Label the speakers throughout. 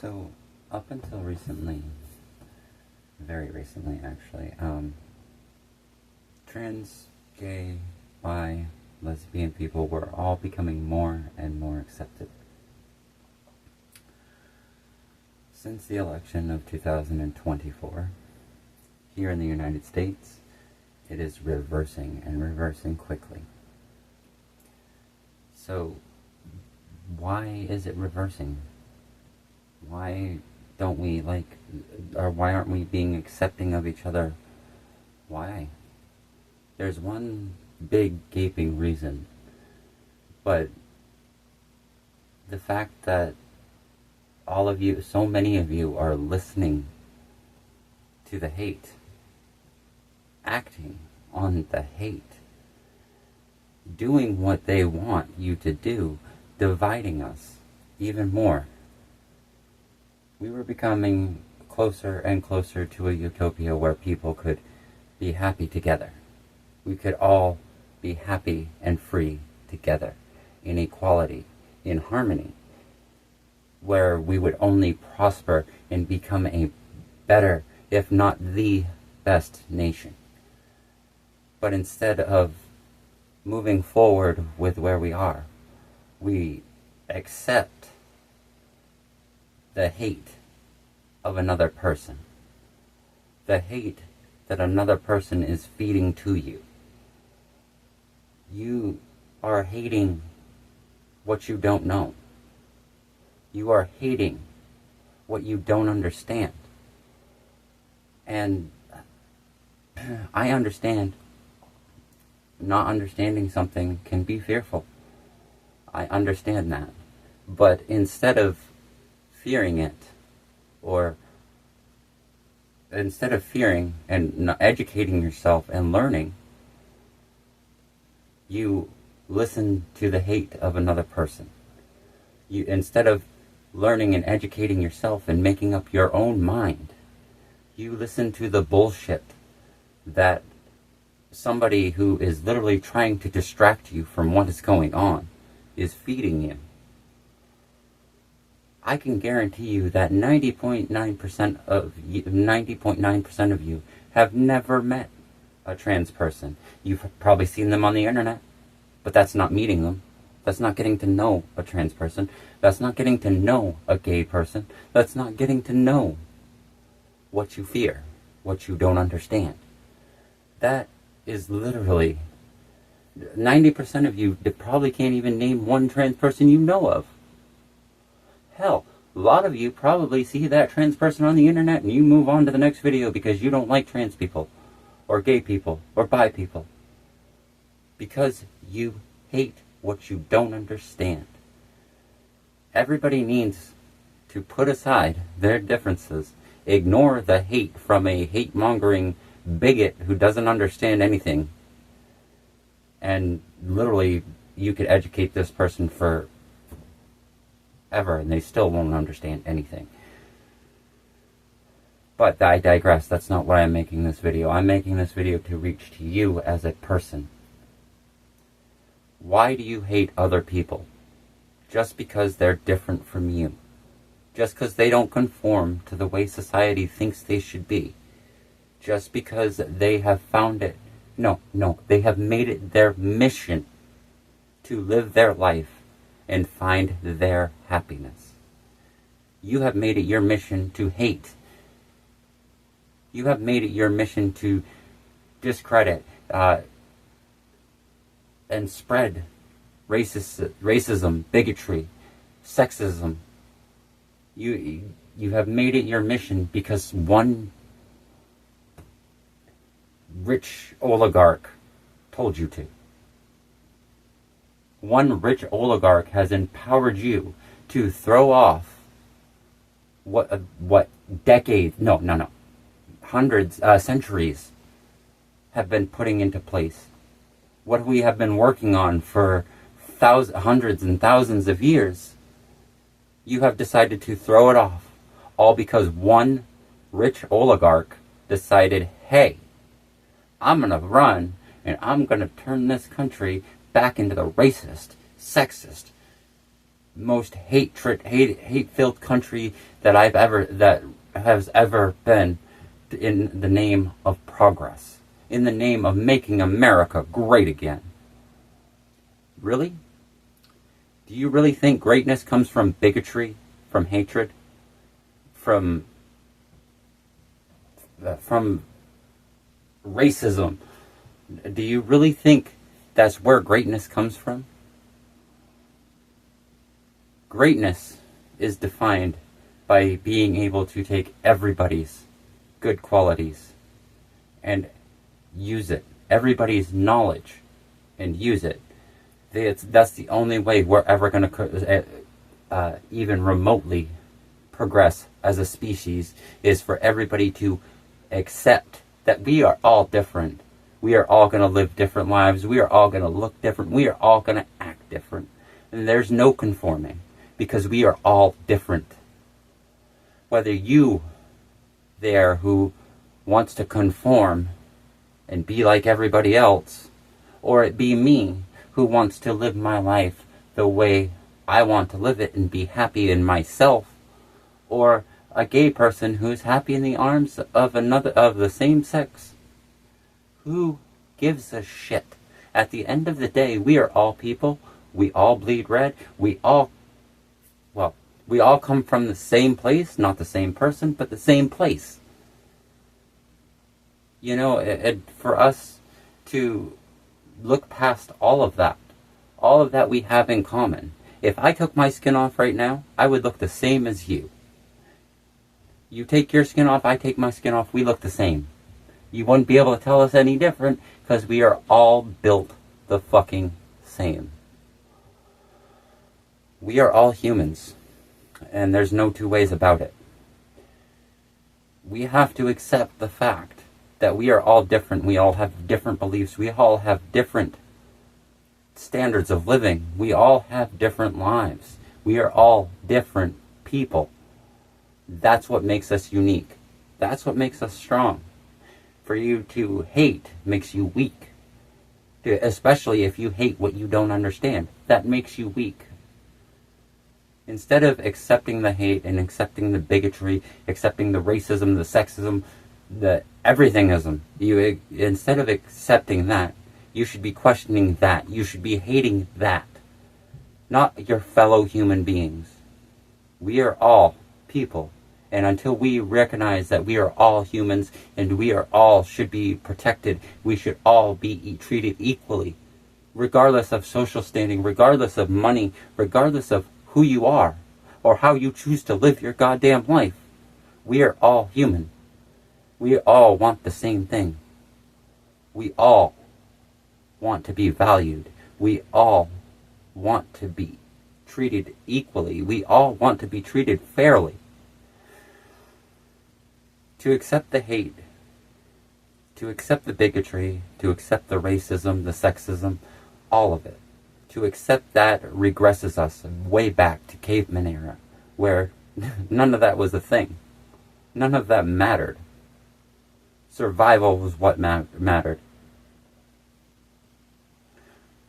Speaker 1: So, up until recently, very recently actually, trans, gay, bi, lesbian people were all becoming more and more accepted. Since the election of 2024, here in the United States, it is reversing and reversing quickly. So, why is it reversing? Why don't we why aren't we being accepting of each other? Why? There's one big gaping reason, but the fact that all of you, so many of you, are listening to the hate, acting on the hate, doing what they want you to do, dividing us even more. We were becoming closer and closer to a utopia where people could be happy together. We could all be happy and free together, in equality, in harmony, where we would only prosper and become a better, if not the best nation. But instead of moving forward with where we are, we accept the hate of another person. The hate that another person is feeding to you. You are hating what you don't know. You are hating what you don't understand. And I understand not understanding something can be fearful. I understand that. But instead of fearing it, or instead of fearing and educating yourself and learning, you listen to the hate of another person. You, instead of learning and educating yourself and making up your own mind, you listen to the bullshit that somebody who is literally trying to distract you from what is going on is feeding you. I can guarantee you that 90.9% of you have never met a trans person. You've probably seen them on the internet, but that's not meeting them. That's not getting to know a trans person. That's not getting to know a gay person. That's not getting to know what you fear, what you don't understand. That is literally 90% of you that probably can't even name one trans person you know of. Hell, a lot of you probably see that trans person on the internet and you move on to the next video because you don't like trans people, or gay people, or bi people. Because you hate what you don't understand. Everybody needs to put aside their differences, ignore the hate from a hate-mongering bigot who doesn't understand anything, and literally you could educate this person for ever and they still won't understand anything. But I digress. That's not why I'm making this video. I'm making this video to reach to you as a person. Why do you hate other people? Just because they're different from you. Just because they don't conform to the way society thinks they should be. Just because they have found it. No, they have made it their mission to live their life and find their happiness. You have made it your mission to hate. You have made it your mission to discredit and spread racism, bigotry, sexism. You have made it your mission because one rich oligarch told you to. One rich oligarch has empowered you to throw off what decades, no, hundreds, centuries have been putting into place. What we have been working on for hundreds and thousands of years. You have decided to throw it off, all because one rich oligarch decided, hey, I'm going to run and I'm going to turn this country back into the racist, sexist, most hate-filled country that has ever been, in the name of progress, in the name of making America great again. Really? Do you really think greatness comes from bigotry, from hatred, from racism? Do you really think that's where greatness comes from? Greatness is defined by being able to take everybody's good qualities and use it, everybody's knowledge, and use it. That's the only way we're ever going to even remotely progress as a species, is for everybody to accept that we are all different. We are all going to live different lives. We are all going to look different. We are all going to act different. And there's no conforming, because we are all different. Whether you there who wants to conform and be like everybody else, or it be me who wants to live my life the way I want to live it and be happy in myself, or a gay person who's happy in the arms of another of the same sex. Who gives a shit? At the end of the day, we are all people. We all bleed red. We all come from the same place, not the same person, but the same place. You know, for us to look past all of that we have in common. If I took my skin off right now, I would look the same as you. You take your skin off, I take my skin off, we look the same. You wouldn't be able to tell us any different, because we are all built the fucking same. We are all humans, and there's no two ways about it. We have to accept the fact that we are all different. We all have different beliefs. We all have different standards of living. We all have different lives. We are all different people. That's what makes us unique. That's what makes us strong. For you to hate makes you weak. Especially if you hate what you don't understand. That makes you weak. Instead of accepting the hate and accepting the bigotry, accepting the racism, the sexism, the everythingism, instead of accepting that, you should be questioning that. You should be hating that. Not your fellow human beings. We are all people. And until we recognize that we are all humans and we are all should be protected, we should all be treated equally, regardless of social standing, regardless of money, regardless of who you are or how you choose to live your goddamn life. We are all human. We all want the same thing. We all want to be valued. We all want to be treated equally. We all want to be treated fairly. To accept the hate, to accept the bigotry, to accept the racism, the sexism, all of it. To accept that regresses us way back to caveman era, where none of that was a thing. None of that mattered. Survival was what mattered.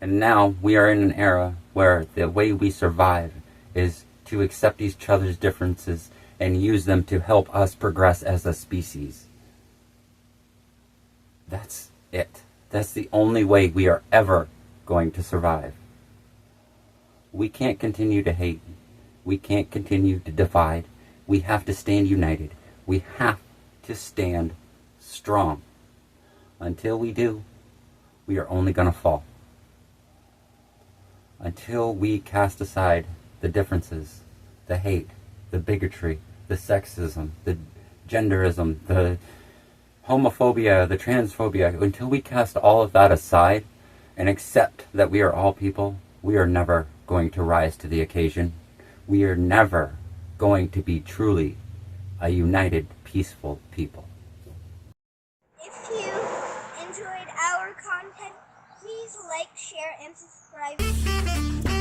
Speaker 1: And now we are in an era where the way we survive is to accept each other's differences and use them to help us progress as a species. That's it. That's the only way we are ever going to survive. We can't continue to hate. We can't continue to divide. We have to stand united. We have to stand strong. Until we do, we are only going to fall. Until we cast aside the differences, the hate, the bigotry, the sexism, the genderism, the homophobia, the transphobia, until we cast all of that aside and accept that we are all people, we are never going to rise to the occasion. We are never going to be truly a united, peaceful people.
Speaker 2: If you enjoyed our content, please like, share, and subscribe.